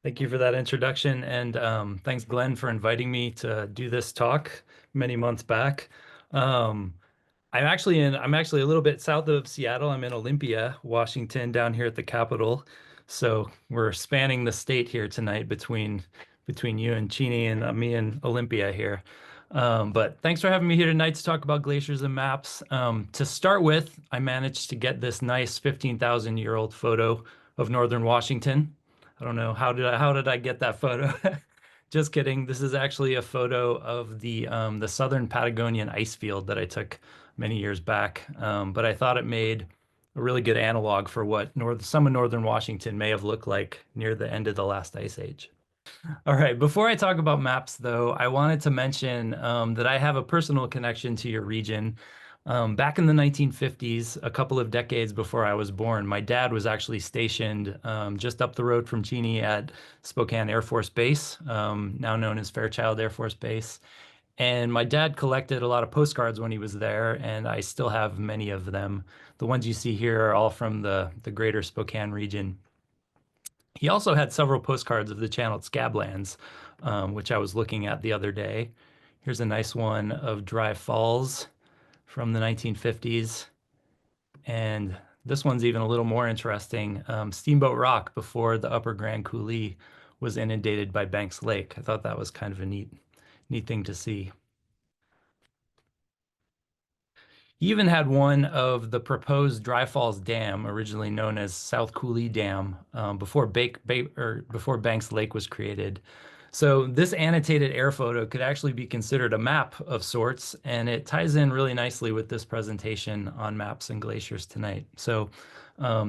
Thank you for that introduction, and thanks, Glenn, for inviting me to do this talk many months back. Um, I'm actually a little bit south of Seattle. I'm in Olympia, Washington, down here at the Capitol. So we're spanning the state here tonight between you and Cheney and me and Olympia here. But thanks for having me here tonight to talk about glaciers and maps. To start with, I managed to get this nice 15,000-year-old photo of northern Washington. I don't know how did I get that photo? Just kidding. This is actually a photo of the southern Patagonian ice field that I took many years back. But I thought it made a really good analog for what some of northern Washington may have looked like near the end of the last ice age. All right, before I talk about maps, though, I wanted to mention that I have a personal connection to your region. Back in the 1950s, a couple of decades before I was born, my dad was actually stationed just up the road from Cheney at Spokane Air Force Base, now known as Fairchild Air Force Base. And my dad collected a lot of postcards when he was there, and I still have many of them. The ones you see here are all from the greater Spokane region. He also had several postcards of the channeled scablands, which I was looking at the other day. Here's a nice one of Dry Falls from the 1950s. And this one's even a little more interesting. Steamboat Rock before the Upper Grand Coulee was inundated by Banks Lake. I thought that was kind of a neat thing to see. He even had one of the proposed Dry Falls Dam, originally known as South Coulee Dam, before Banks Lake was created. So this annotated air photo could actually be considered a map of sorts, and it ties in really nicely with this presentation on maps and glaciers tonight. So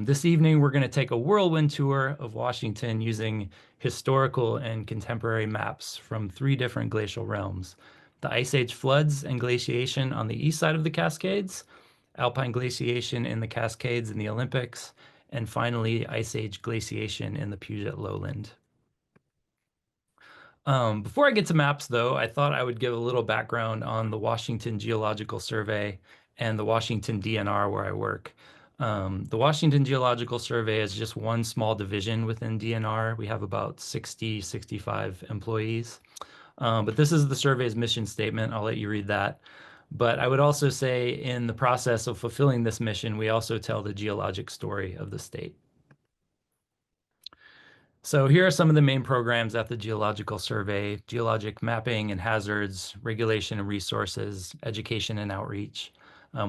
this evening, we're going to take a whirlwind tour of Washington using historical and contemporary maps from three different glacial realms: the Ice Age floods and glaciation on the east side of the Cascades, Alpine glaciation in the Cascades and the Olympics, and finally, Ice Age glaciation in the Puget Lowland. Before I get to maps, though, I thought I would give a little background on the Washington Geological Survey and the Washington DNR where I work. The Washington Geological Survey is just one small division within DNR. We have about 65 employees. But this is the survey's mission statement. I'll let you read that. But I would also say in the process of fulfilling this mission, we also tell the geologic story of the state. So here are some of the main programs at the Geological Survey: geologic mapping and hazards, regulation and resources, education and outreach.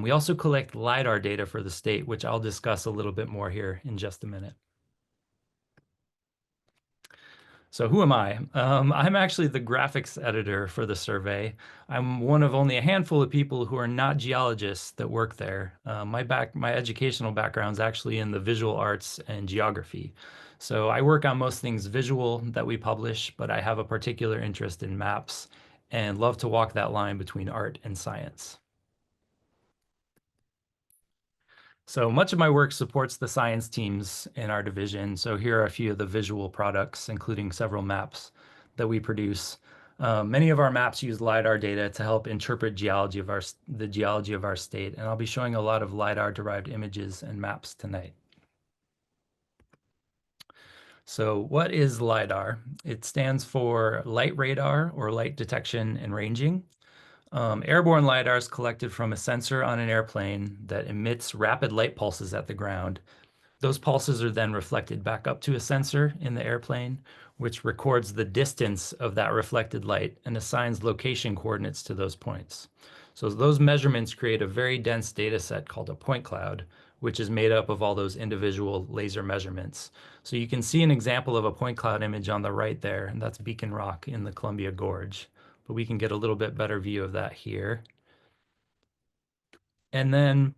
We also collect lidar data for the state, which I'll discuss a little bit more here in just a minute. So who am I? I'm actually the graphics editor for the survey. I'm one of only a handful of people who are not geologists that work there. My educational background is actually in the visual arts and geography. So I work on most things visual that we publish, but I have a particular interest in maps and love to walk that line between art and science. So much of my work supports the science teams in our division. So here are a few of the visual products, including several maps that we produce. Many of our maps use LiDAR data to help interpret the geology of our state, and I'll be showing a lot of LiDAR-derived images and maps tonight. So what is LiDAR? It stands for Light Radar, or Light Detection and Ranging. Airborne LiDAR is collected from a sensor on an airplane that emits rapid light pulses at the ground. Those pulses are then reflected back up to a sensor in the airplane, which records the distance of that reflected light and assigns location coordinates to those points. So those measurements create a very dense data set called a point cloud, which is made up of all those individual laser measurements. So you can see an example of a point cloud image on the right there, and that's Beacon Rock in the Columbia Gorge. But we can get a little bit better view of that here. And then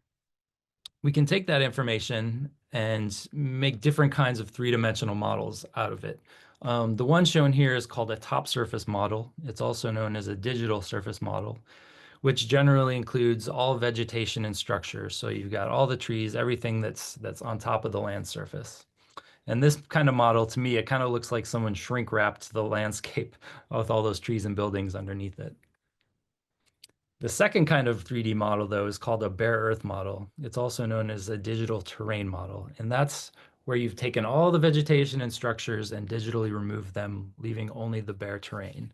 we can take that information and make different kinds of three-dimensional models out of it. The one shown here is called a top surface model. It's also known as a digital surface model, which generally includes all vegetation and structure. So you've got all the trees, everything that's on top of the land surface. And this kind of model, to me, it kind of looks like someone shrink wrapped the landscape with all those trees and buildings underneath it. The second kind of 3D model, though, is called a bare earth model. It's also known as a digital terrain model. And that's where you've taken all the vegetation and structures and digitally removed them, leaving only the bare terrain.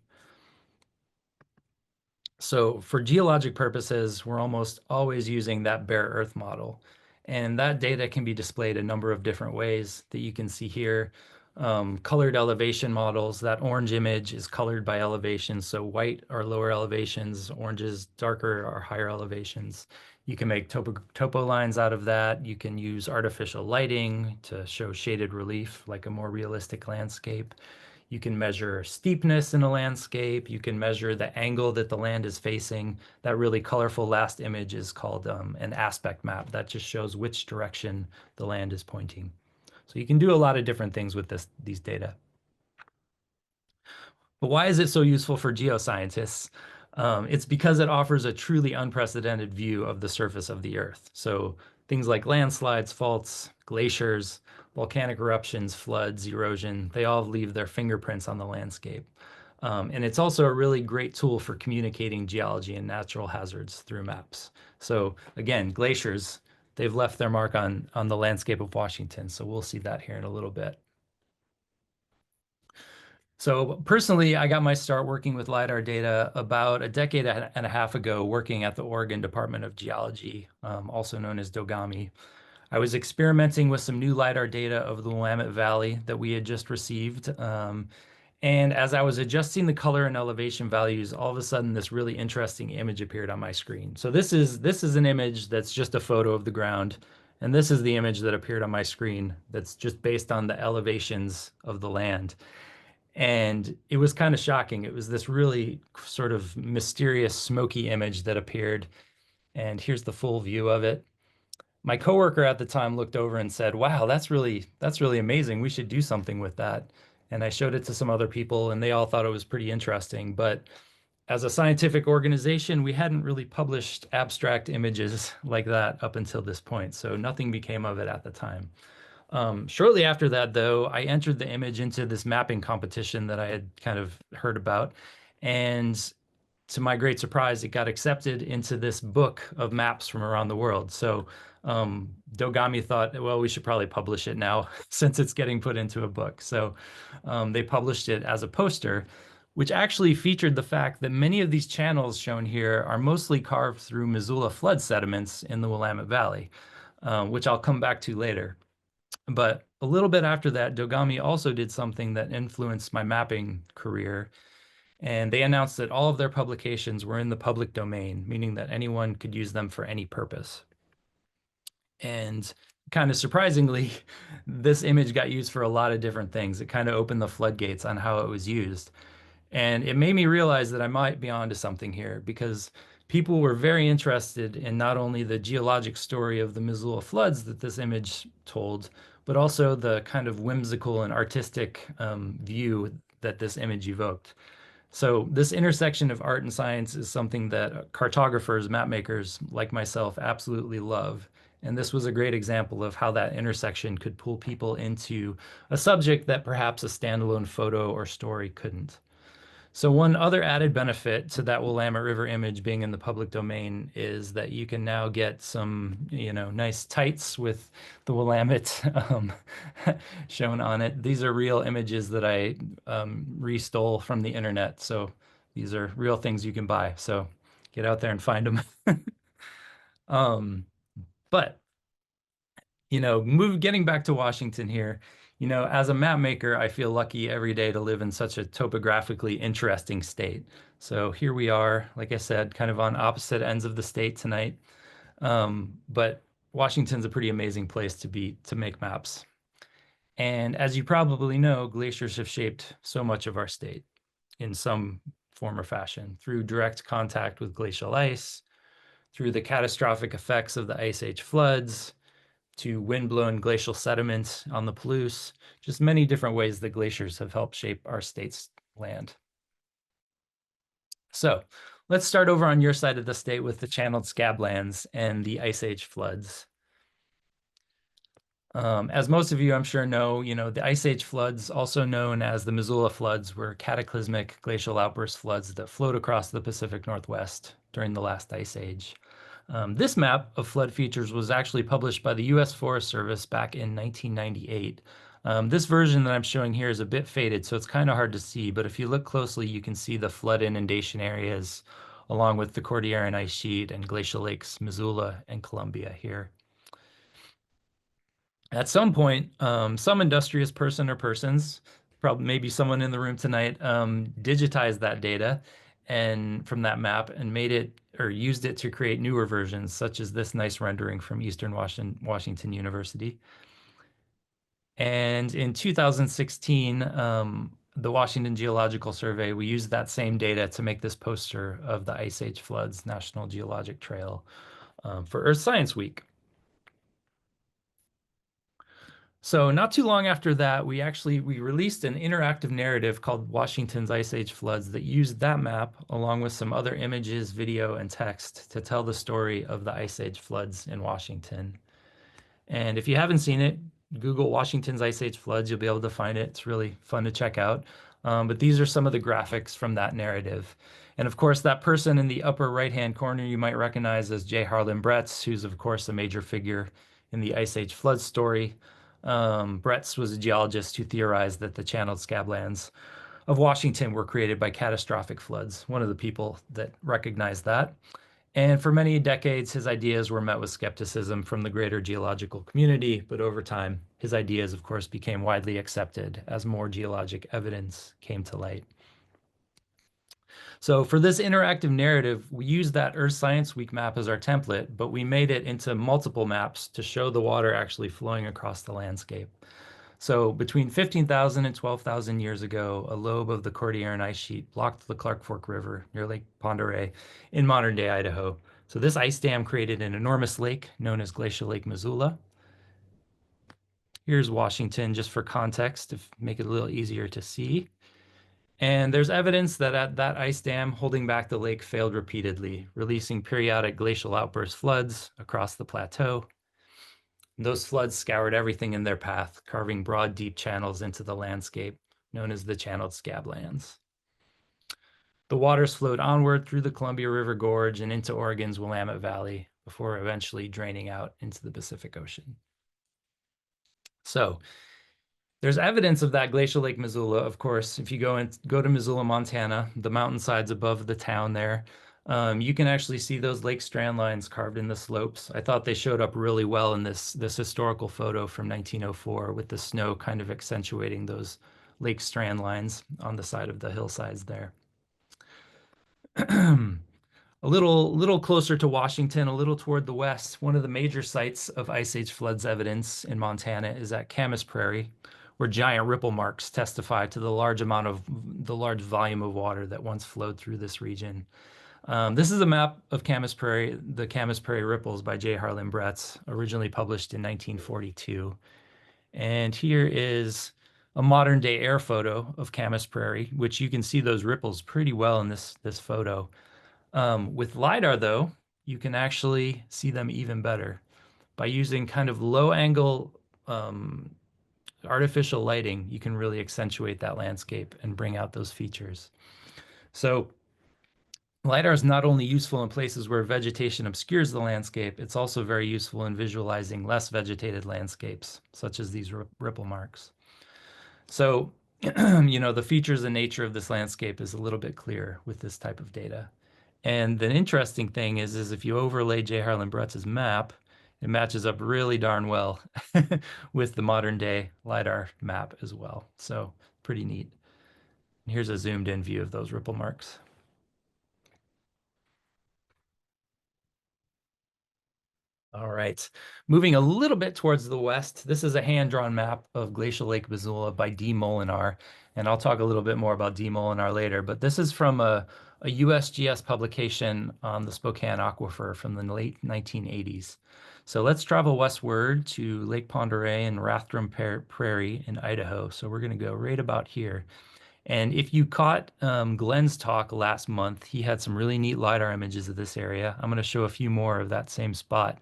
So for geologic purposes, we're almost always using that bare earth model. And that data can be displayed a number of different ways that you can see here. Colored elevation models, that orange image is colored by elevation. So white are lower elevations, oranges darker are higher elevations. You can make topo lines out of that. You can use artificial lighting to show shaded relief, like a more realistic landscape. You can measure steepness in a landscape. You can measure the angle that the land is facing. That really colorful last image is called an aspect map. That just shows which direction the land is pointing. So you can do a lot of different things with these data. But why is it so useful for geoscientists? It's because it offers a truly unprecedented view of the surface of the Earth. So things like landslides, faults, glaciers, volcanic eruptions, floods, erosion, they all leave their fingerprints on the landscape. And it's also a really great tool for communicating geology and natural hazards through maps. So again, glaciers, they've left their mark on the landscape of Washington. So we'll see that here in a little bit. So personally, I got my start working with LiDAR data about a decade and a half ago, working at the Oregon Department of Geology, also known as DOGAMI. I was experimenting with some new LiDAR data of the Willamette Valley that we had just received. And as I was adjusting the color and elevation values, all of a sudden this really interesting image appeared on my screen. So this is an image that's just a photo of the ground. And this is the image that appeared on my screen that's just based on the elevations of the land. And it was kind of shocking. It was this really sort of mysterious, smoky image that appeared. And here's the full view of it. My coworker at the time looked over and said, "Wow, that's really amazing. We should do something with that." And I showed it to some other people, and they all thought it was pretty interesting. But as a scientific organization, we hadn't really published abstract images like that up until this point. So nothing became of it at the time. Shortly after that, though, I entered the image into this mapping competition that I had kind of heard about. And to my great surprise, it got accepted into this book of maps from around the world. So Dogami thought, well, we should probably publish it now since it's getting put into a book. So they published it as a poster, which actually featured the fact that many of these channels shown here are mostly carved through Missoula flood sediments in the Willamette Valley, which I'll come back to later. But a little bit after that, Dogami also did something that influenced my mapping career. And they announced that all of their publications were in the public domain, meaning that anyone could use them for any purpose. And kind of surprisingly, this image got used for a lot of different things. It kind of opened the floodgates on how it was used. And it made me realize that I might be onto something here because people were very interested in not only the geologic story of the Missoula floods that this image told, but also the kind of whimsical and artistic view that this image evoked. So this intersection of art and science is something that cartographers, map makers like myself absolutely love. And this was a great example of how that intersection could pull people into a subject that perhaps a standalone photo or story couldn't. So one other added benefit to that Willamette River image being in the public domain is that you can now get some, nice tights with the Willamette shown on it. These are real images that I restole from the internet. So these are real things you can buy. So get out there and find them. But getting back to Washington here, as a map maker, I feel lucky every day to live in such a topographically interesting state. So here we are, like I said, kind of on opposite ends of the state tonight. But Washington's a pretty amazing place to make maps. And as you probably know, glaciers have shaped so much of our state in some form or fashion through direct contact with glacial ice, through the catastrophic effects of the Ice Age floods, to wind-blown glacial sediments on the Palouse, just many different ways that glaciers have helped shape our state's land. So let's start over on your side of the state with the channeled scablands and the Ice Age floods. As most of you, I'm sure, know, the Ice Age floods, also known as the Missoula floods, were cataclysmic glacial outburst floods that flowed across the Pacific Northwest during the last Ice Age. This map of flood features was actually published by the U.S. Forest Service back in 1998. This version that I'm showing here is a bit faded, so it's kind of hard to see, but if you look closely, you can see the flood inundation areas along with the Cordilleran ice sheet and glacial lakes Missoula and Columbia here. At some point, some industrious person or persons, probably maybe someone in the room tonight, digitized that data and from that map and made it or used it to create newer versions, such as this nice rendering from Eastern Washington University. And in 2016, the Washington Geological Survey, we used that same data to make this poster of the Ice Age Floods National Geologic Trail for Earth Science Week. So not too long after that, we released an interactive narrative called Washington's Ice Age Floods that used that map along with some other images, video, and text to tell the story of the Ice Age floods in Washington. And if you haven't seen it, Google Washington's Ice Age floods, you'll be able to find it. It's really fun to check out. But these are some of the graphics from that narrative. And of course, that person in the upper right-hand corner you might recognize as J. Harlan Bretz, who's of course a major figure in the Ice Age flood story. Bretz was a geologist who theorized that the channeled scablands of Washington were created by catastrophic floods, one of the people that recognized that. And for many decades, his ideas were met with skepticism from the greater geological community, but over time, his ideas, of course, became widely accepted as more geologic evidence came to light. So for this interactive narrative, we used that Earth Science Week map as our template, but we made it into multiple maps to show the water actually flowing across the landscape. So between 15,000 and 12,000 years ago, a lobe of the Cordilleran ice sheet blocked the Clark Fork River near Lake Pend Oreille in modern-day Idaho. So this ice dam created an enormous lake known as Glacial Lake Missoula. Here's Washington, just for context, to make it a little easier to see. And there's evidence that at that ice dam holding back the lake failed repeatedly, releasing periodic glacial outburst floods across the plateau. Those floods scoured everything in their path, carving broad, deep channels into the landscape, known as the channeled scablands. The waters flowed onward through the Columbia River Gorge and into Oregon's Willamette Valley before eventually draining out into the Pacific Ocean. So there's evidence of that Glacial Lake Missoula, of course. If you go to Missoula, Montana, the mountainsides above the town there, you can actually see those lake strand lines carved in the slopes. I thought they showed up really well in this historical photo from 1904 with the snow kind of accentuating those lake strand lines on the side of the hillsides there. A little closer to Washington, a little toward the west, one of the major sites of Ice Age floods evidence in Montana is at Camas Prairie, where giant ripple marks testify to the large volume of water that once flowed through this region. This is a map of Camas Prairie, the Camas Prairie Ripples by J. Harlan Bretz, originally published in 1942. And here is a modern day air photo of Camas Prairie, which you can see those ripples pretty well in this photo. With lidar, though, you can actually see them even better by using kind of low angle artificial lighting. You can really accentuate that landscape and bring out those features. So lidar is not only useful in places where vegetation obscures the landscape, it's also very useful in visualizing less vegetated landscapes, such as these ripple marks. So, the features and nature of this landscape is a little bit clearer with this type of data. And the interesting thing is if you overlay J. Harlan Bretz's map, it matches up really darn well with the modern day LiDAR map as well. So pretty neat. Here's a zoomed in view of those ripple marks. All right, moving a little bit towards the west, this is a hand-drawn map of Glacial Lake Missoula by D. Molinar, and I'll talk a little bit more about D. Molinar later, but this is from a USGS publication on the Spokane Aquifer from the late 1980s. So let's travel westward to Lake Pend Oreille and Rathdrum Prairie in Idaho. So we're going to go right about here. And if you caught Glenn's talk last month, he had some really neat LiDAR images of this area. I'm going to show a few more of that same spot.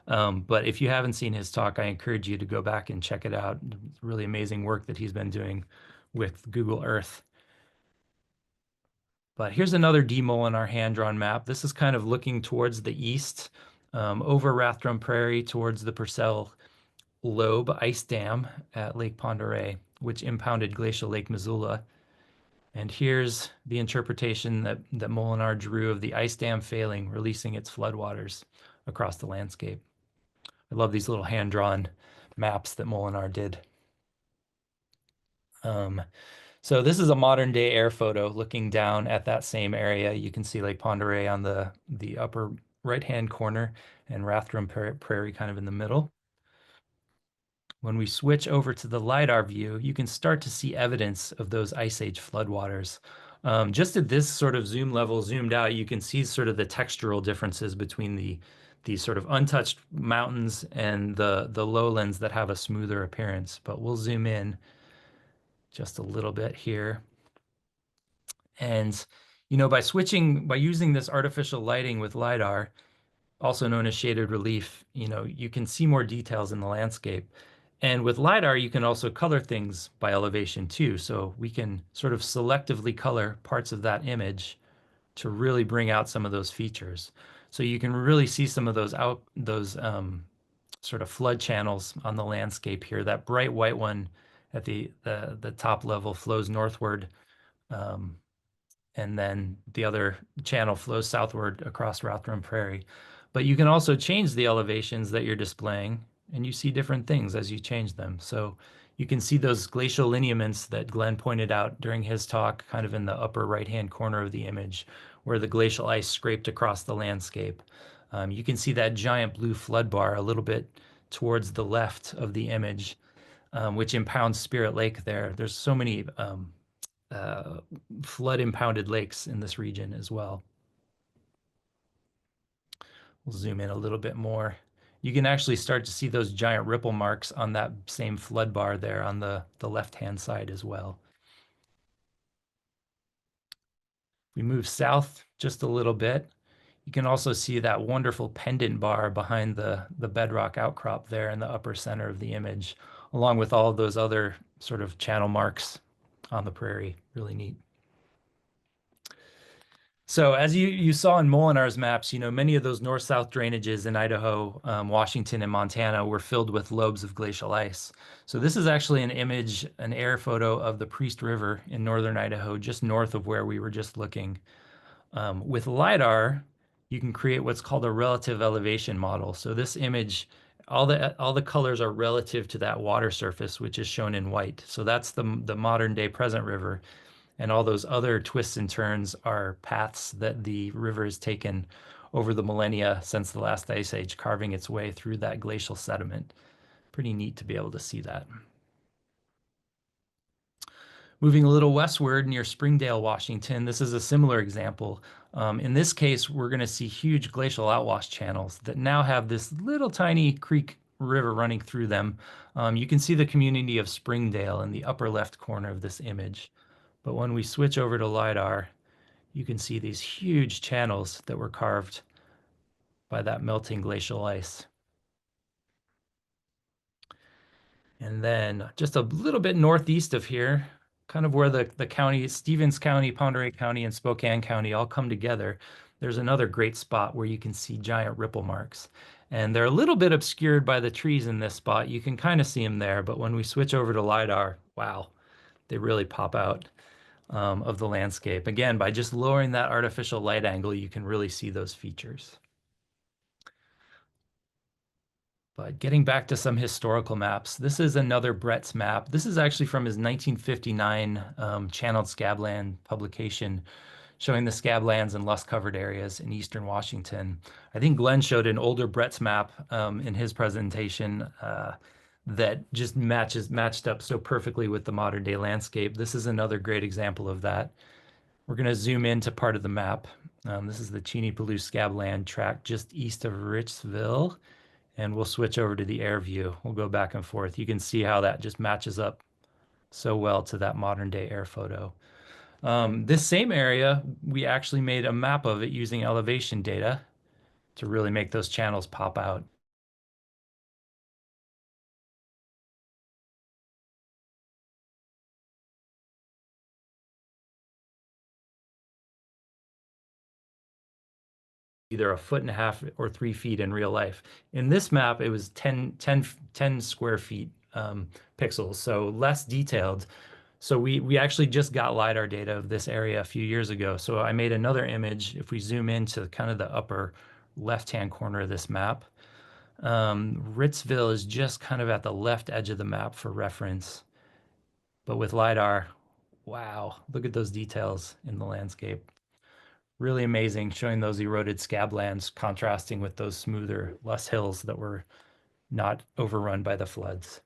But if you haven't seen his talk, I encourage you to go back and check it out. It's really amazing work that he's been doing with Google Earth. But here's another D-mole in our hand-drawn map. This is kind of looking towards the east, over Rathdrum Prairie towards the Purcell Lobe Ice Dam at Lake Pend Oreille, which impounded Glacial Lake Missoula. And here's the interpretation that Molinar drew of the ice dam failing, releasing its floodwaters across the landscape. I love these little hand-drawn maps that Molinar did. So this is a modern day air photo looking down at that same area. You can see Lake Pend Oreille on the upper right-hand corner and Rathdrum Prairie kind of in the middle. When we switch over to the LiDAR view, you can start to see evidence of those Ice Age floodwaters. Just at this sort of zoom level, zoomed out, you can see sort of the textural differences between these sort of untouched mountains and the lowlands that have a smoother appearance. But we'll zoom in just a little bit here. And, by using this artificial lighting with LiDAR, also known as shaded relief, you can see more details in the landscape. And with LiDAR, you can also color things by elevation too. So we can sort of selectively color parts of that image to really bring out some of those features. So you can really see some of those sort of flood channels on the landscape here. That bright white one at the top level flows northward, um, and then the other channel flows southward across Rathdrum Prairie. But you can also change the elevations that you're displaying, and you see different things as you change them. So you can see those glacial lineaments that Glenn pointed out during his talk, kind of in the upper right-hand corner of the image, where the glacial ice scraped across the landscape. You can see that giant blue flood bar a little bit towards the left of the image, which impounds Spirit Lake there. There's so many uh, flood impounded lakes in this region as well. We'll zoom in a little bit more. You can actually start to see those giant ripple marks on that same flood bar there on the left-hand side as well. We move south just a little bit. You can also see that wonderful pendant bar behind the bedrock outcrop there in the upper center of the image, along with all of those other sort of channel marks on the prairie. Really neat. So as you saw in Molinar's maps, many of those north-south drainages in Idaho, Washington, and Montana were filled with lobes of glacial ice. So this is actually an air photo of the Priest River in northern Idaho, just north of where we were just looking. With LiDAR, you can create what's called a relative elevation model. So this image, all the colors are relative to that water surface, which is shown in white. So that's the modern day present river. And all those other twists and turns are paths that the river has taken over the millennia since the last ice age, carving its way through that glacial sediment. Pretty neat to be able to see that. Moving a little westward near Springdale, Washington, this is a similar example. In this case, we're going to see huge glacial outwash channels that now have this little tiny creek river running through them. You can see the community of Springdale in the upper left corner of this image. But when we switch over to LiDAR, you can see these huge channels that were carved by that melting glacial ice. And then just a little bit northeast of here, kind of where the county, Stevens County, Pend Oreille County, and Spokane County all come together, there's another great spot where you can see giant ripple marks. And they're a little bit obscured by the trees in this spot. You can kind of see them there, but when we switch over to LiDAR, wow, they really pop out of the landscape. Again, by just lowering that artificial light angle, you can really see those features. But getting back to some historical maps, this is another Brett's map. This is actually from his 1959 channeled scabland publication showing the scablands and loess-covered areas in eastern Washington. I think Glenn showed an older Brett's map in his presentation that just matched up so perfectly with the modern day landscape. This is another great example of that. We're going to zoom into part of the map. This is the Cheney-Palouse scabland tract just east of Richville. And we'll switch over to the air view. We'll go back and forth. You can see how that just matches up so well to that modern day air photo. This same area, we actually made a map of it using elevation data to really make those channels pop out. either a foot and a half or 3 feet in real life. In this map, it was 10 square feet pixels, so less detailed. So we actually just got LiDAR data of this area a few years ago. So I made another image. If we zoom into kind of the upper left-hand corner of this map, Ritzville is just kind of at the left edge of the map for reference. But with LiDAR, wow, look at those details in the landscape. Really amazing, showing those eroded scablands contrasting with those smoother, less hills that were not overrun by the floods.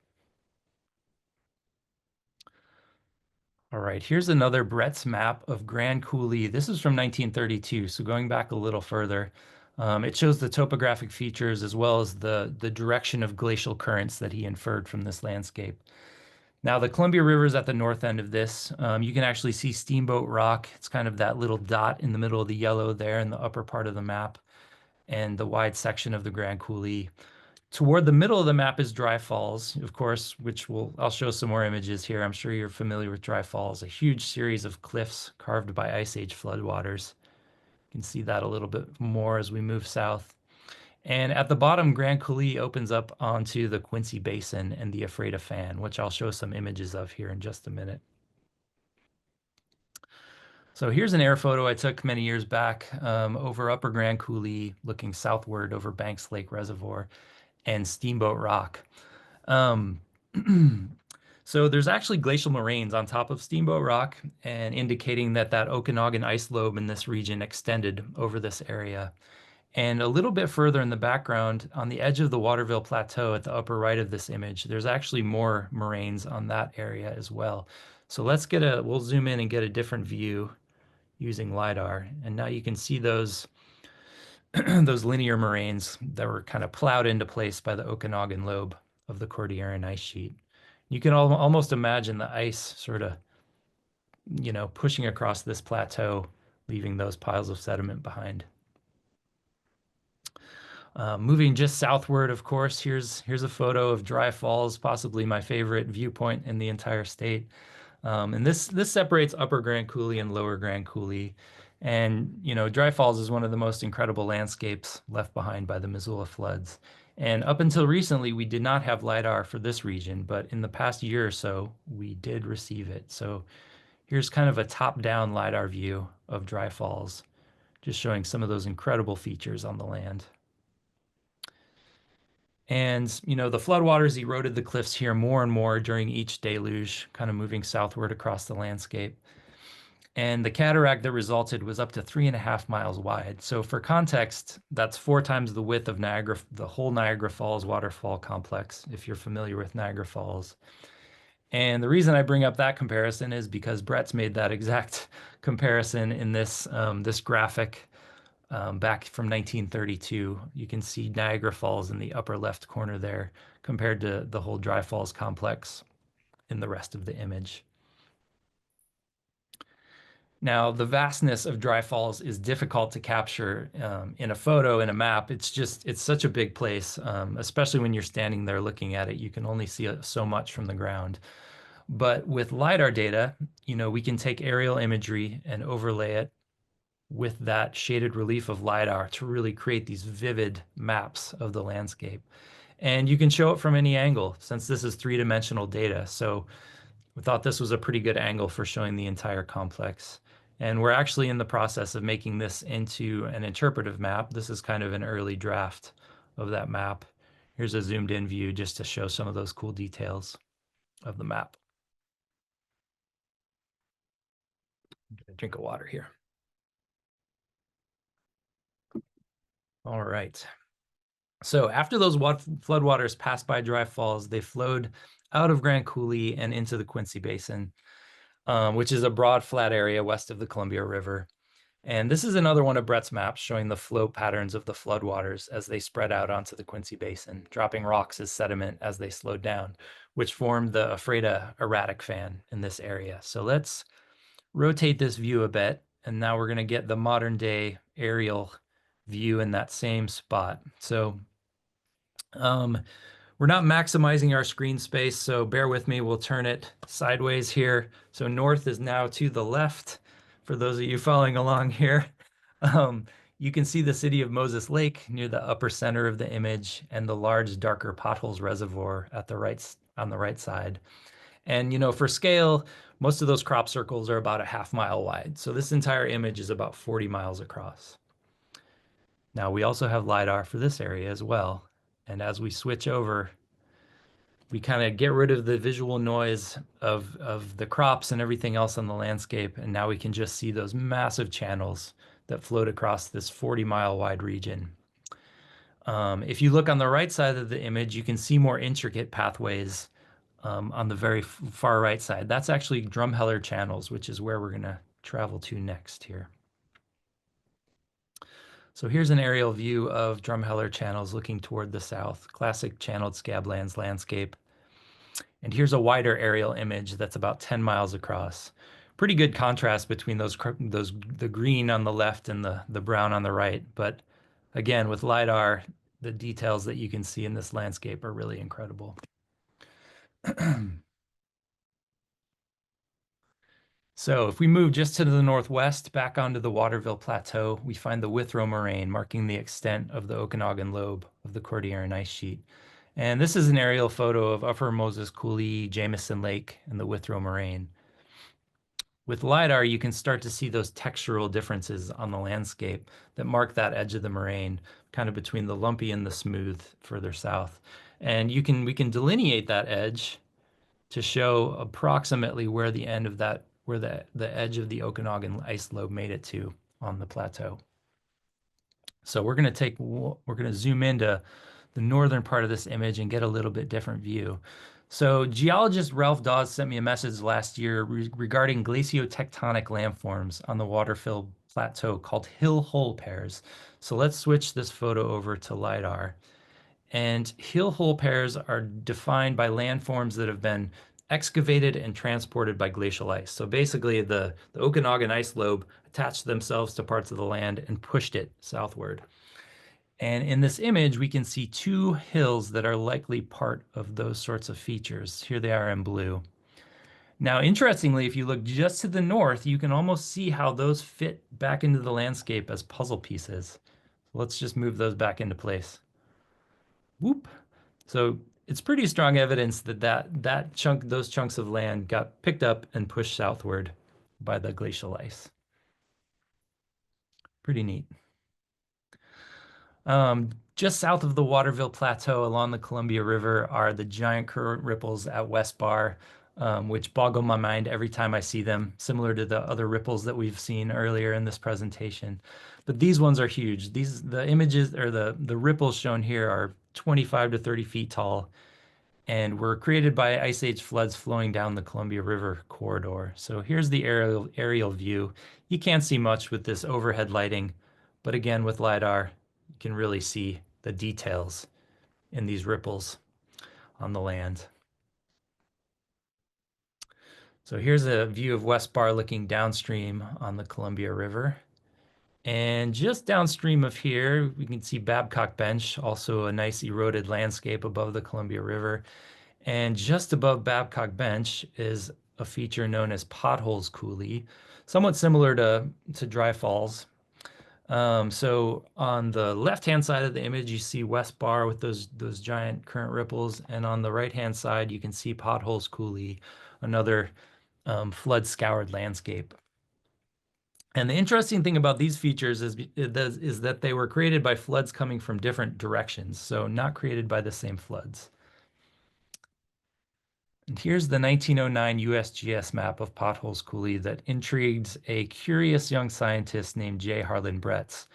All right, here's another Brett's map of Grand Coulee. This is from 1932, so going back a little further. It shows the topographic features as well as the direction of glacial currents that he inferred from this landscape. Now, the Columbia River is at the north end of this. You can actually see Steamboat Rock. It's kind of that little dot in the middle of the yellow there in the upper part of the map, and the wide section of the Grand Coulee. Toward the middle of the map is Dry Falls, of course, which I'll show some more images here. I'm sure you're familiar with Dry Falls, a huge series of cliffs carved by Ice Age floodwaters. You can see that a little bit more as we move south. And at the bottom, Grand Coulee opens up onto the Quincy Basin and the Ephrata Fan, which I'll show some images of here in just a minute. So here's an air photo I took many years back over Upper Grand Coulee, looking southward over Banks Lake Reservoir and Steamboat Rock. So there's actually glacial moraines on top of Steamboat Rock, and indicating that Okanagan ice lobe in this region extended over this area. And a little bit further in the background, on the edge of the Waterville Plateau at the upper right of this image, there's actually more moraines on that area as well. So we'll zoom in and get a different view using LiDAR. And now you can see those those linear moraines that were kind of plowed into place by the Okanagan lobe of the Cordilleran ice sheet. You can almost imagine the ice sort of, pushing across this plateau, leaving those piles of sediment behind. Moving just southward, of course, here's a photo of Dry Falls, possibly my favorite viewpoint in the entire state. And this separates Upper Grand Coulee and Lower Grand Coulee. And, Dry Falls is one of the most incredible landscapes left behind by the Missoula floods. And up until recently, we did not have LiDAR for this region, but in the past year or so, we did receive it. So here's kind of a top-down LiDAR view of Dry Falls, just showing some of those incredible features on the land. And, the floodwaters eroded the cliffs here more and more during each deluge, kind of moving southward across the landscape. And the cataract that resulted was up to 3.5 miles wide. So for context, that's 4 times the width of the whole Niagara Falls waterfall complex, if you're familiar with Niagara Falls. And the reason I bring up that comparison is because Brett's made that exact comparison in this graphic back from 1932. You can see Niagara Falls in the upper left corner there compared to the whole Dry Falls complex in the rest of the image. Now, the vastness of Dry Falls is difficult to capture in a photo, in a map. It's such a big place, especially when you're standing there looking at it. You can only see so much from the ground. But with LiDAR data, we can take aerial imagery and overlay it with that shaded relief of LiDAR to really create these vivid maps of the landscape. And you can show it from any angle, since this is 3-dimensional data. So we thought this was a pretty good angle for showing the entire complex. And we're actually in the process of making this into an interpretive map. This is kind of an early draft of that map. Here's a zoomed in view just to show some of those cool details of the map. Drink of water here. All right. So after those floodwaters passed by Dry Falls, they flowed out of Grand Coulee and into the Quincy Basin, which is a broad, flat area west of the Columbia River. And this is another one of Brett's maps showing the flow patterns of the floodwaters as they spread out onto the Quincy Basin, dropping rocks as sediment as they slowed down, which formed the Ephrata erratic fan in this area. So let's rotate this view a bit, and now we're going to get the modern day aerial view in that same spot. So we're not maximizing our screen space, so bear with me. We'll turn it sideways here. So north is now to the left, for those of you following along here. You can see the city of Moses Lake near the upper center of the image and the large, darker Potholes Reservoir at the on the right side. And for scale, most of those crop circles are about a half-mile wide. So this entire image is about 40 miles across. Now we also have lidar for this area as well. And as we switch over, we kind of get rid of the visual noise of the crops and everything else on the landscape. And now we can just see those massive channels that float across this 40-mile wide region. If you look on the right side of the image, you can see more intricate pathways on the very far right side. That's actually Drumheller channels, which is where we're going to travel to next here. So here's an aerial view of Drumheller channels looking toward the south, classic channeled scablands landscape. And here's a wider aerial image that's about 10 miles across. Pretty good contrast between the green on the left and the brown on the right. But again, with LiDAR, the details that you can see in this landscape are really incredible. So if we move just to the northwest, back onto the Waterville Plateau, we find the Withrow Moraine, marking the extent of the Okanagan Lobe of the Cordilleran ice sheet. And this is an aerial photo of Upper Moses Coulee, Jameson Lake, and the Withrow Moraine. With LiDAR, you can start to see those textural differences on the landscape that mark that edge of the moraine, kind of between the lumpy and the smooth further south. And we can delineate that edge to show approximately where the end of that, where the edge of the Okanagan ice lobe made it to on the plateau. So we're going to zoom into the northern part of this image and get a little bit different view. So geologist Ralph Dawes sent me a message last year regarding glaciotectonic landforms on the Waterville Plateau called hill-hole pairs. So let's switch this photo over to LiDAR. And hill-hole pairs are defined by landforms that have been excavated and transported by glacial ice. So basically the Okanagan ice lobe attached themselves to parts of the land and pushed it southward. And in this image, we can see two hills that are likely part of those sorts of features. Here they are in blue. Now, interestingly, if you look just to the north, you can almost see how those fit back into the landscape as puzzle pieces. Let's just move those back into place. Whoop. So it's pretty strong evidence that those chunks of land got picked up and pushed southward by the glacial ice. Pretty neat. Just south of the Waterville Plateau along the Columbia River are the giant current ripples at West Bar, which boggle my mind every time I see them, similar to the other ripples that we've seen earlier in this presentation. But these ones are huge. The images or the ripples shown here are 25 to 30 feet tall and were created by Ice Age floods flowing down the Columbia River corridor. So here's the aerial view. You can't see much with this overhead lighting, but again, with LiDAR, you can really see the details in these ripples on the land. So here's a view of West Bar looking downstream on the Columbia River. And just downstream of here, we can see Babcock Bench, also a nice eroded landscape above the Columbia River. And just above Babcock Bench is a feature known as Potholes Coulee, somewhat similar to Dry Falls. So on the left-hand side of the image, you see West Bar with those giant current ripples. And on the right-hand side, you can see Potholes Coulee, another flood-scoured landscape. And the interesting thing about these features is that they were created by floods coming from different directions, so not created by the same floods. And here's the 1909 USGS map of Potholes Coulee that intrigued a curious young scientist named J. Harlan Bretz.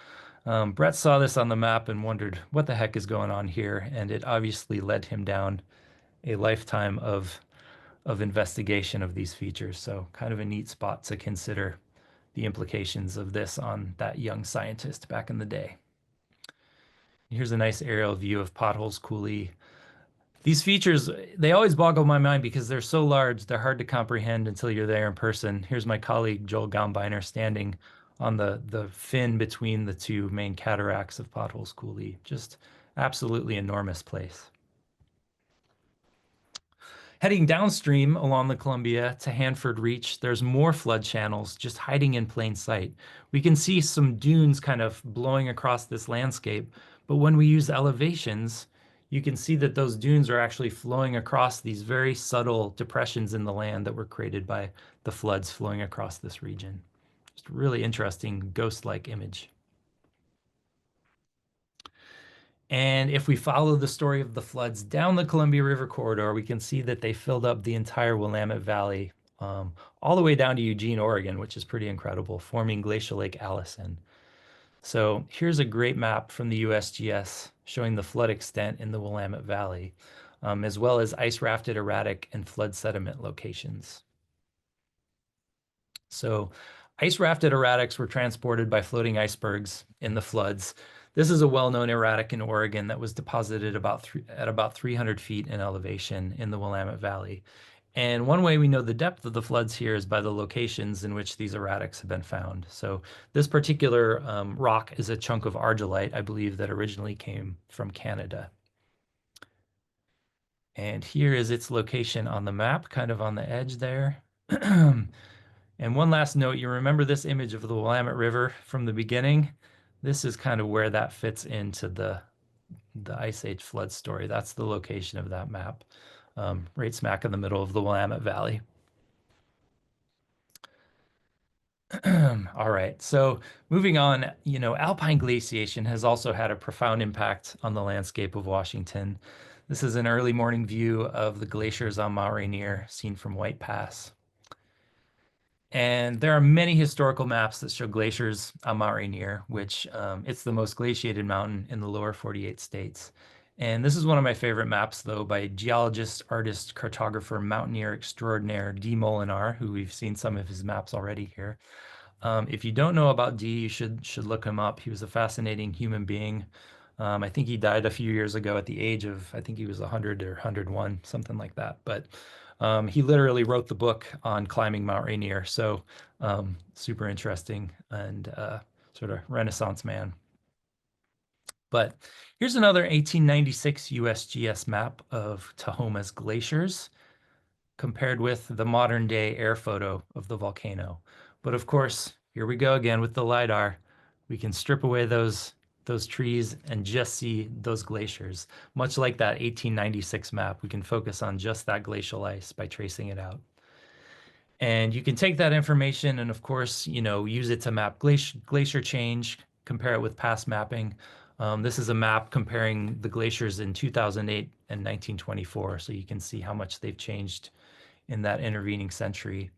Bretz saw this on the map and wondered what the heck is going on here, and it obviously led him down a lifetime of investigation of these features. So kind of a neat spot to consider the implications of this on that young scientist back in the day. Here's a nice aerial view of Potholes Coulee. These features, they always boggle my mind because they're so large, they're hard to comprehend until you're there in person. Here's my colleague, Joel Gaumbiner, standing on the fin between the two main cataracts of Potholes Coulee. Just absolutely enormous place. Heading downstream along the Columbia to Hanford Reach, there's more flood channels just hiding in plain sight. We can see some dunes kind of blowing across this landscape, but when we use elevations, you can see that those dunes are actually flowing across these very subtle depressions in the land that were created by the floods flowing across this region. Just a really interesting ghost-like image. And if we follow the story of the floods down the Columbia River corridor, we can see that they filled up the entire Willamette Valley, all the way down to Eugene, Oregon, which is pretty incredible, forming Glacial Lake Allison. So here's a great map from the USGS showing the flood extent in the Willamette Valley, as well as ice-rafted erratic and flood sediment locations. So ice-rafted erratics were transported by floating icebergs in the floods. This is a well-known erratic in Oregon that was deposited at about 300 feet in elevation in the Willamette Valley. And one way we know the depth of the floods here is by the locations in which these erratics have been found. So this particular rock is a chunk of argillite, I believe, that originally came from Canada. And here is its location on the map, kind of on the edge there. And one last note, you remember this image of the Willamette River from the beginning? This is kind of where that fits into the Ice Age flood story. That's the location of that map, right smack in the middle of the Willamette Valley. All right, so moving on, Alpine glaciation has also had a profound impact on the landscape of Washington. This is an early morning view of the glaciers on Mount Rainier, seen from White Pass. And there are many historical maps that show glaciers on Mount Rainier, which it's the most glaciated mountain in the lower 48 states. And this is one of my favorite maps, though, by geologist, artist, cartographer, mountaineer extraordinaire D. Molinar, who we've seen some of his maps already here. If you don't know about D, you should look him up. He was a fascinating human being. I think he died a few years ago at the age of, I think he was 100 or 101, something like that. But he literally wrote the book on climbing Mount Rainier. So super interesting and sort of Renaissance man. But here's another 1896 USGS map of Tahoma's glaciers compared with the modern day air photo of the volcano. But of course, here we go again with the lidar. We can strip away those trees and just see those glaciers. Much like that 1896 map, we can focus on just that glacial ice by tracing it out. And you can take that information and, of course, use it to map glacier change, compare it with past mapping. This is a map comparing the glaciers in 2008 and 1924, so you can see how much they've changed in that intervening century.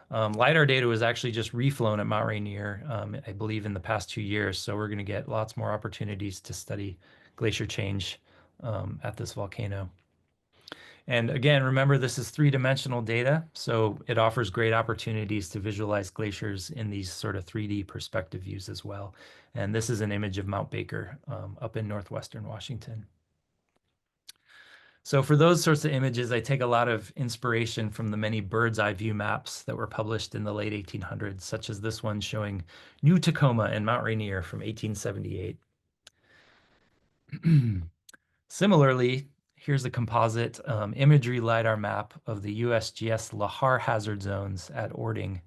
LiDAR data was actually just reflown at Mount Rainier, I believe, in the past 2 years. So we're going to get lots more opportunities to study glacier change at this volcano. And again, remember, this is three-dimensional data, so it offers great opportunities to visualize glaciers in these sort of 3D perspective views as well. And this is an image of Mount Baker up in northwestern Washington. So for those sorts of images, I take a lot of inspiration from the many bird's eye view maps that were published in the late 1800s, such as this one showing New Tacoma and Mount Rainier from 1878. Similarly, here's a composite imagery LiDAR map of the USGS Lahar hazard zones at Ording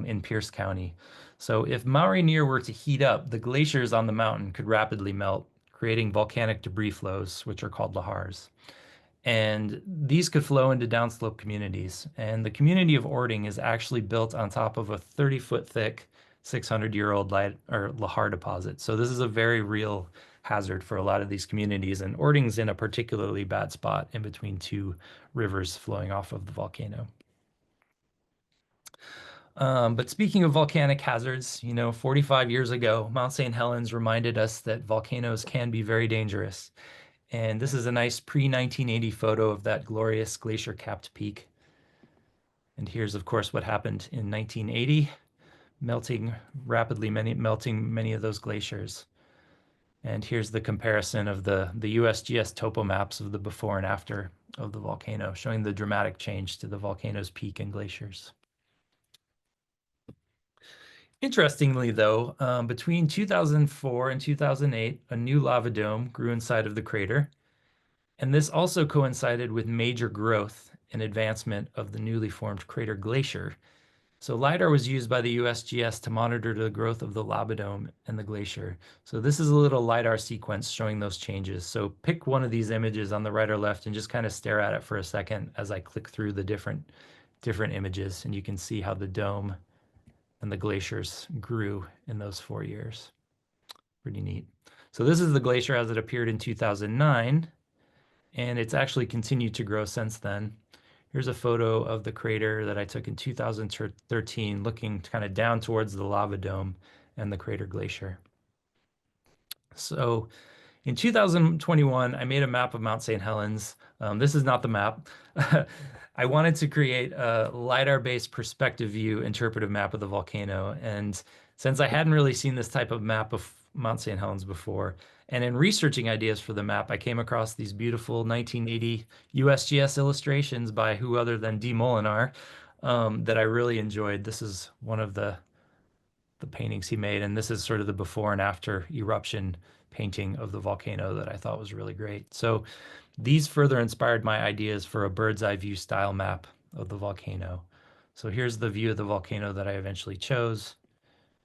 in Pierce County. So if Mount Rainier were to heat up, the glaciers on the mountain could rapidly melt, creating volcanic debris flows, which are called lahars. And these could flow into downslope communities. And the community of Ording is actually built on top of a 30-foot thick, 600-year-old lahar deposit. So this is a very real hazard for a lot of these communities. And Ording's in a particularly bad spot in between two rivers flowing off of the volcano. But speaking of volcanic hazards, 45 years ago, Mount St. Helens reminded us that volcanoes can be very dangerous. And this is a nice pre-1980 photo of that glorious glacier-capped peak. And here's, of course, what happened in 1980, rapidly melting many of those glaciers. And here's the comparison of the USGS topo maps of the before and after of the volcano, showing the dramatic change to the volcano's peak and glaciers. Interestingly, though, between 2004 and 2008, a new lava dome grew inside of the crater. And this also coincided with major growth an advancement of the newly formed crater Glacier. So lidar was used by the USGS to monitor the growth of the lava dome and the glacier. So this is a little lidar sequence showing those changes. So pick one of these images on the right or left and just kind of stare at it for a second as I click through the different images, and you can see how the dome and the glaciers grew in those 4 years. Pretty neat. So this is the glacier as it appeared in 2009, and it's actually continued to grow since then. Here's a photo of the crater that I took in 2013, looking kind of down towards the lava dome and the crater glacier. So in 2021, I made a map of Mount St. Helens. This is not the map. I wanted to create a LiDAR-based perspective view interpretive map of the volcano. And since I hadn't really seen this type of map of Mount St. Helens before, and in researching ideas for the map, I came across these beautiful 1980 USGS illustrations by who other than D. Molinar that I really enjoyed. This is one of the paintings he made, and this is sort of the before and after eruption painting of the volcano that I thought was really great. So these further inspired my ideas for a bird's eye view style map of the volcano. So here's the view of the volcano that I eventually chose.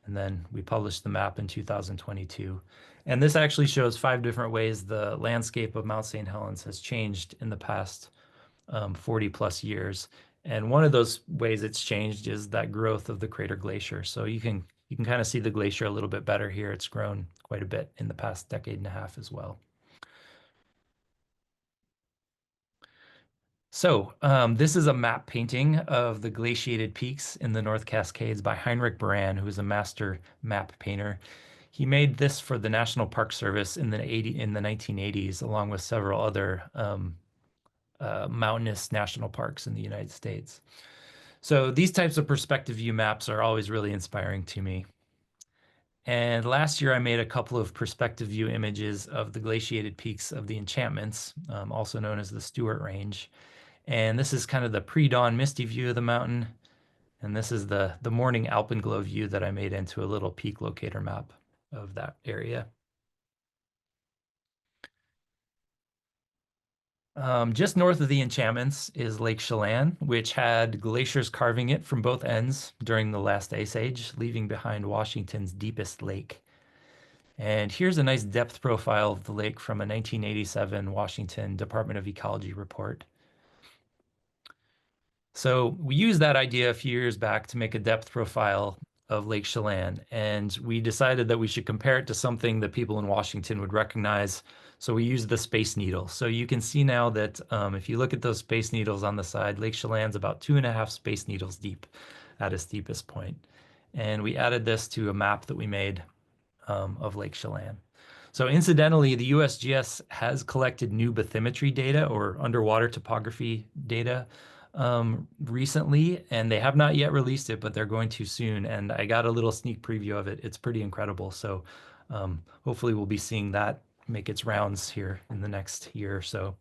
And then we published the map in 2022. And this actually shows 5 different ways the landscape of Mount St. Helens has changed in the past 40 plus years. And one of those ways it's changed is that growth of the crater glacier. So you can kind of see the glacier a little bit better here. It's grown quite a bit in the past decade and a half as well. So this is a map painting of the glaciated peaks in the North Cascades by Heinrich Brand, who is a master map painter. He made this for the National Park Service in the 1980s, along with several other mountainous national parks in the United States. So these types of perspective view maps are always really inspiring to me. And last year I made a couple of perspective view images of the glaciated peaks of the Enchantments, also known as the Stewart Range. And this is kind of the pre-dawn misty view of the mountain. And this is the morning alpenglow view that I made into a little peak locator map of that area. Just north of the Enchantments is Lake Chelan, which had glaciers carving it from both ends during the last ice age, leaving behind Washington's deepest lake. And here's a nice depth profile of the lake from a 1987 Washington Department of Ecology report. So we used that idea a few years back to make a depth profile of Lake Chelan, and we decided that we should compare it to something that people in Washington would recognize. So we used the Space Needle. So you can see now that if you look at those Space Needles on the side, Lake Chelan's about 2.5 Space Needles deep at its deepest point. And we added this to a map that we made of Lake Chelan. So incidentally, the USGS has collected new bathymetry data or underwater topography data recently, and they have not yet released it, but they're going to soon. And I got a little sneak preview of it. It's pretty incredible. So hopefully we'll be seeing that make its rounds here in the next year or so.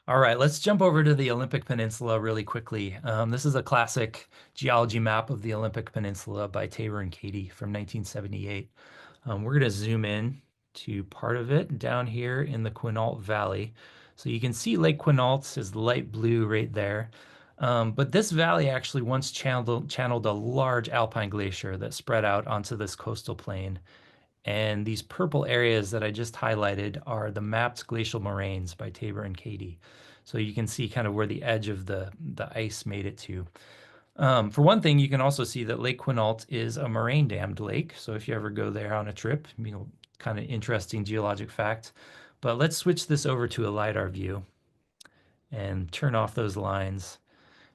All right, let's jump over to the Olympic Peninsula really quickly. This is a classic geology map of the Olympic Peninsula by Tabor and Katie from 1978. We're going to zoom in to part of it down here in the Quinault Valley. So you can see Lake Quinault is light blue right there. But this valley actually once channeled a large alpine glacier that spread out onto this coastal plain. And these purple areas that I just highlighted are the mapped glacial moraines by Tabor and Katie. So you can see kind of where the edge of the ice made it to. For one thing, you can also see that Lake Quinault is a moraine dammed lake. So if you ever go there on a trip, you know, kind of interesting geologic fact. But let's switch this over to a LiDAR view and turn off those lines.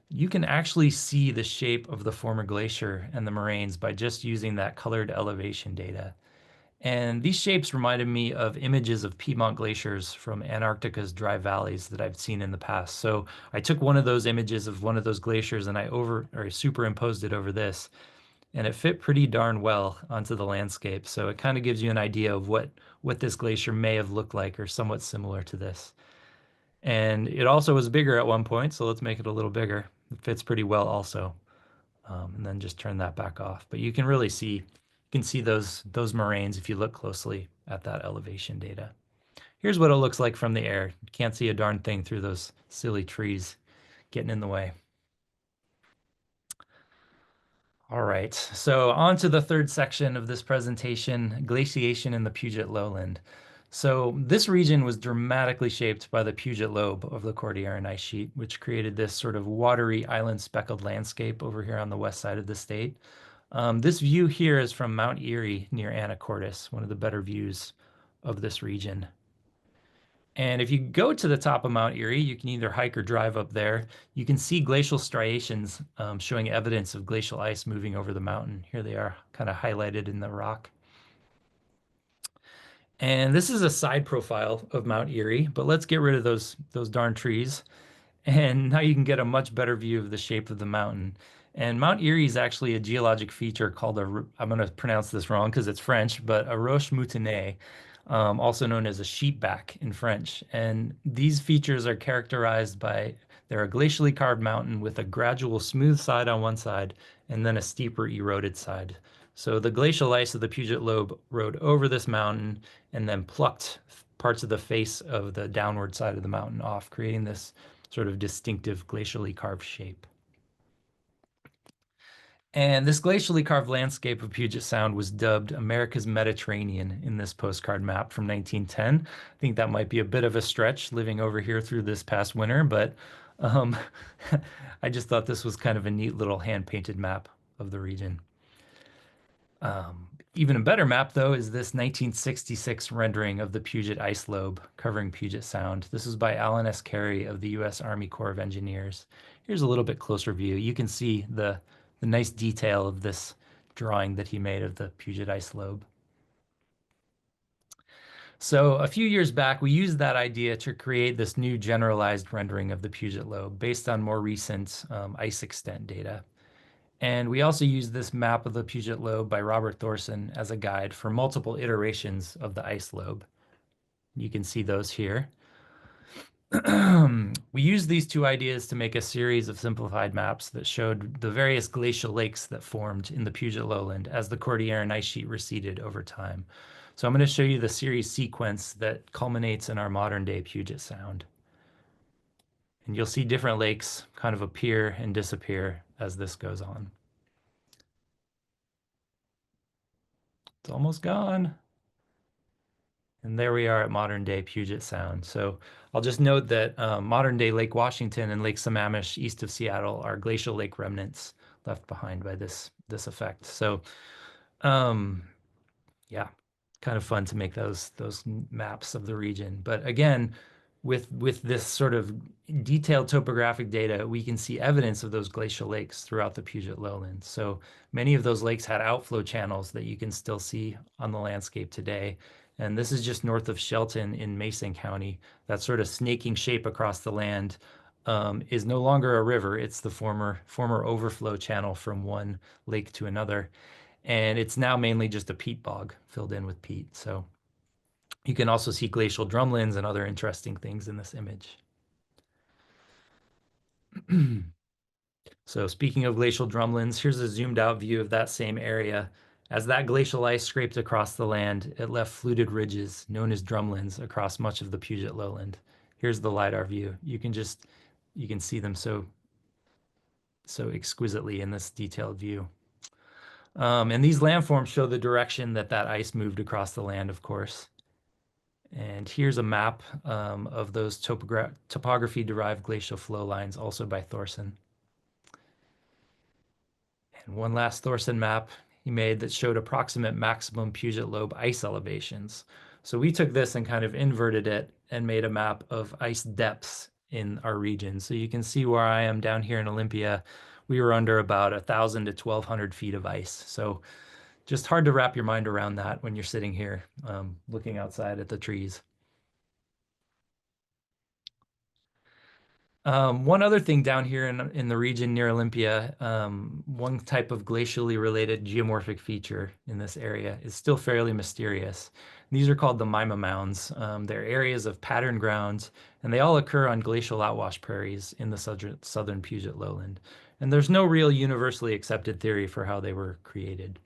You can actually see the shape of the former glacier and the moraines by just using that colored elevation data. And these shapes reminded me of images of Piedmont glaciers from Antarctica's dry valleys that I've seen in the past. So I took one of those images of one of those glaciers and I superimposed it over this, and it fit pretty darn well onto the landscape. So it kind of gives you an idea of what this glacier may have looked like or somewhat similar to this. And it also was bigger at one point, so let's make it a little bigger. It fits pretty well also. And then just turn that back off. But you can really see, you can see those moraines if you look closely at that elevation data. Here's what it looks like from the air. You can't see a darn thing through those silly trees getting in the way. All right, so on to the third section of this presentation, glaciation in the Puget Lowland. So this region was dramatically shaped by the Puget Lobe of the Cordilleran ice sheet, which created this sort of watery island speckled landscape over here on the west side of the state. This view here is from Mount Erie near Anacortes, one of the better views of this region. And if you go to the top of Mount Erie, you can either hike or drive up there. You can see glacial striations showing evidence of glacial ice moving over the mountain. Here they are, kind of highlighted in the rock. And this is a side profile of Mount Erie, but let's get rid of those darn trees. And now you can get a much better view of the shape of the mountain. And Mount Erie is actually a geologic feature called I'm going to pronounce this wrong because it's French, but a roche moutonnées, also known as a sheepback in French. And these features are characterized by they're a glacially carved mountain with a gradual smooth side on one side and then a steeper eroded side. So the glacial ice of the Puget Lobe rode over this mountain and then plucked parts of the face of the downward side of the mountain off, creating this sort of distinctive glacially carved shape. And this glacially carved landscape of Puget Sound was dubbed America's Mediterranean in this postcard map from 1910. I think that might be a bit of a stretch living over here through this past winter, but um, I just thought this was kind of a neat little hand-painted map of the region. Even a better map, though, is this 1966 rendering of the Puget Ice Lobe covering Puget Sound. This is by Alan S. Carey of the U.S. Army Corps of Engineers. Here's a little bit closer view. You can see the nice detail of this drawing that he made of the Puget Ice Lobe. So a few years back, we used that idea to create this new generalized rendering of the Puget Lobe based on more recent ice extent data. And we also used this map of the Puget Lobe by Robert Thorson as a guide for multiple iterations of the ice lobe. You can see those here. We used these two ideas to make a series of simplified maps that showed the various glacial lakes that formed in the Puget Lowland as the Cordilleran ice sheet receded over time. So I'm going to show you the series sequence that culminates in our modern day Puget Sound. And you'll see different lakes kind of appear and disappear as this goes on. It's almost gone. And there we are at modern day Puget Sound. So I'll just note that modern day Lake Washington and Lake Sammamish east of Seattle are glacial lake remnants left behind by this effect. So yeah, kind of fun to make those maps of the region. But again, with this sort of detailed topographic data, we can see evidence of those glacial lakes throughout the Puget Lowland. So many of those lakes had outflow channels that you can still see on the landscape today. And this is just north of Shelton in Mason County. That sort of snaking shape across the land is no longer a river. It's the former overflow channel from one lake to another. And it's now mainly just a peat bog filled in with peat. So you can also see glacial drumlins and other interesting things in this image. So speaking of glacial drumlins, here's a zoomed out view of that same area. As that glacial ice scraped across the land, it left fluted ridges known as drumlins across much of the Puget Lowland. Here's the lidar view. You can see them so exquisitely in this detailed view. And these landforms show the direction that ice moved across the land, of course. And here's a map of those topography-derived glacial flow lines, also by Thorson. And one last Thorson map he made that showed approximate maximum Puget Lobe ice elevations. So we took this and kind of inverted it and made a map of ice depths in our region. So you can see where I am down here in Olympia. We were under about 1,000 to 1,200 feet of ice. So just hard to wrap your mind around that when you're sitting here looking outside at the trees. One other thing down here in the region near Olympia, one type of glacially related geomorphic feature in this area is still fairly mysterious. These are called the Mima Mounds. They're areas of pattern grounds, and they all occur on glacial outwash prairies in the southern Puget Lowland. And there's no real universally accepted theory for how they were created.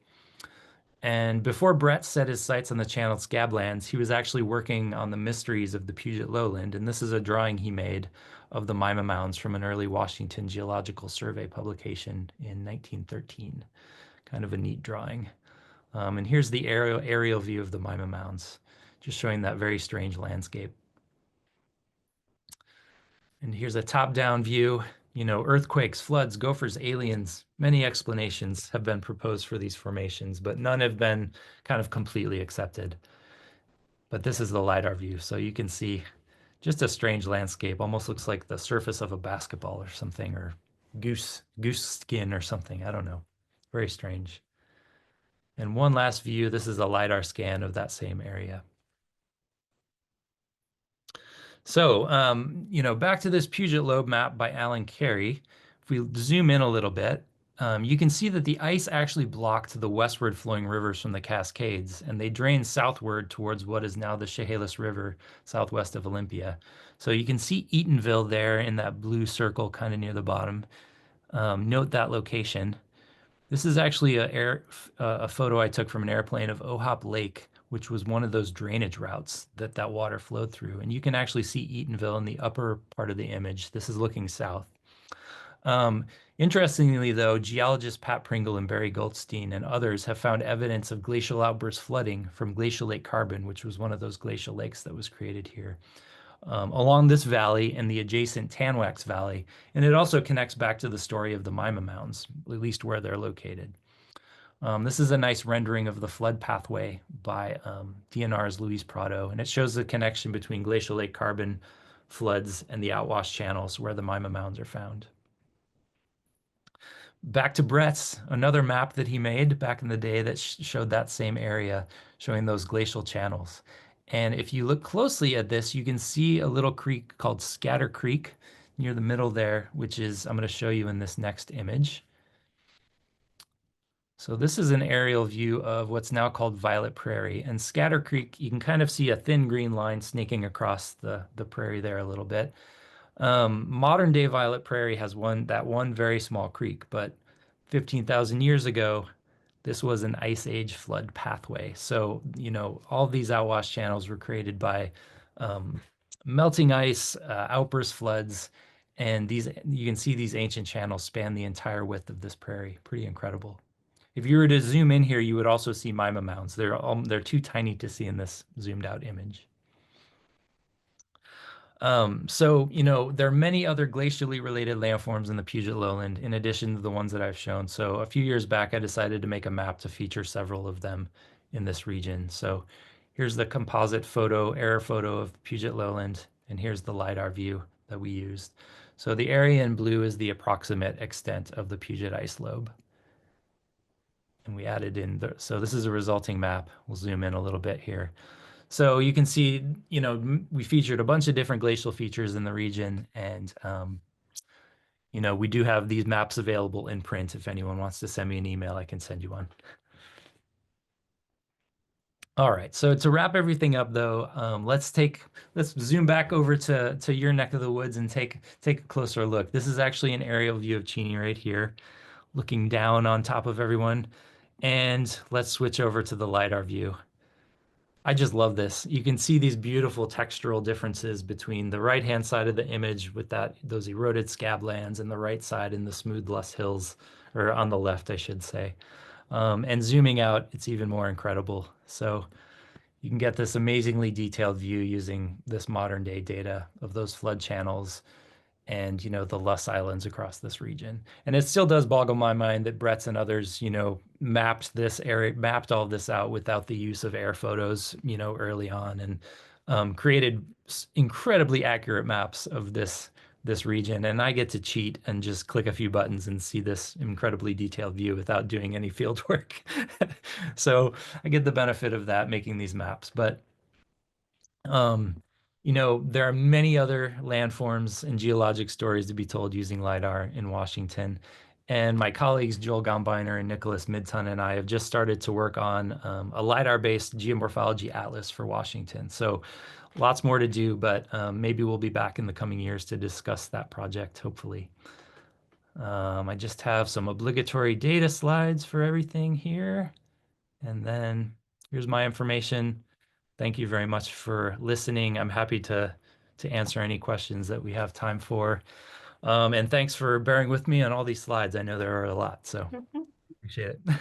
And before Brett set his sights on the channeled scablands, he was actually working on the mysteries of the Puget Lowland. And this is a drawing he made of the Mima Mounds from an early Washington Geological Survey publication in 1913. Kind of a neat drawing. And here's the aerial view of the Mima Mounds, just showing that very strange landscape. And here's a top-down view. You know, earthquakes, floods, gophers, aliens, many explanations have been proposed for these formations, but none have been kind of completely accepted. But this is the lidar view, so you can see just a strange landscape. Almost looks like the surface of a basketball or something, or goose skin or something. I don't know. Very strange. And one last view, this is a lidar scan of that same area. So, you know, back to this Puget Lobe map by Alan Carey. If we zoom in a little bit, you can see that the ice actually blocked the westward flowing rivers from the Cascades, and they drained southward towards what is now the Chehalis River, southwest of Olympia. So you can see Eatonville there in that blue circle kind of near the bottom. Note that location. This is actually a photo I took from an airplane of Ohop Lake, which was one of those drainage routes that that water flowed through. And you can actually see Eatonville in the upper part of the image. This is looking south. Um, Interestingly, though, geologists Pat Pringle and Barry Goldstein and others have found evidence of glacial outburst flooding from Glacial Lake Carbon, which was one of those glacial lakes that was created here, along this valley and the adjacent Tanwax Valley. And it also connects back to the story of the Mima Mounds, at least where they're located. This is a nice rendering of the flood pathway by DNR's Luis Prado, and it shows the connection between Glacial Lake Carbon floods and the outwash channels where the Mima Mounds are found. Back to Brett's, another map that he made back in the day that showed that same area, showing those glacial channels. And if you look closely at this, you can see a little creek called Scatter Creek near the middle there, which is, I'm going to show you in this next image. So this is an aerial view of what's now called Violet Prairie. And Scatter Creek, you can kind of see a thin green line snaking across the prairie there a little bit. Modern day Violet Prairie has that one very small creek, but 15,000 years ago, this was an ice age flood pathway. So, you know, all these outwash channels were created by melting ice, outburst floods, and you can see these ancient channels span the entire width of this prairie. Pretty incredible. If you were to zoom in here, you would also see Mima Mounds. They're too tiny to see in this zoomed out image. So, you know, there are many other glacially related landforms in the Puget Lowland, in addition to the ones that I've shown. So a few years back, I decided to make a map to feature several of them in this region. So here's the composite air photo of Puget Lowland, and here's the LiDAR view that we used. So the area in blue is the approximate extent of the Puget Ice Lobe. And we added in, so this is a resulting map. We'll zoom in a little bit here. So you can see, you know, we featured a bunch of different glacial features in the region, and you know, we do have these maps available in print. If anyone wants to send me an email, I can send you one. All right, so to wrap everything up, though, let's zoom back over to your neck of the woods and take a closer look. This is actually an aerial view of Cheney right here, looking down on top of everyone. And let's switch over to the LiDAR view. I just love this. You can see these beautiful textural differences between the right-hand side of the image with those eroded scablands and the right side in the smooth lush hills, or on the left, I should say. And zooming out, it's even more incredible. So you can get this amazingly detailed view using this modern day data of those flood channels and, you know, the Luss Islands across this region. And it still does boggle my mind that Brett's and others, you know, mapped all this out without the use of air photos, you know, early on, and created incredibly accurate maps of this region. And I get to cheat and just click a few buttons and see this incredibly detailed view without doing any field work. So I get the benefit of that making these maps. But you know, there are many other landforms and geologic stories to be told using LiDAR in Washington. And my colleagues, Joel Gombiner and Nicholas Midton, and I have just started to work on a LiDAR-based geomorphology atlas for Washington. So lots more to do, but maybe we'll be back in the coming years to discuss that project, hopefully. I just have some obligatory data slides for everything here. And then here's my information. Thank you very much for listening. I'm happy to answer any questions that we have time for. And thanks for bearing with me on all these slides. I know there are a lot, so appreciate it.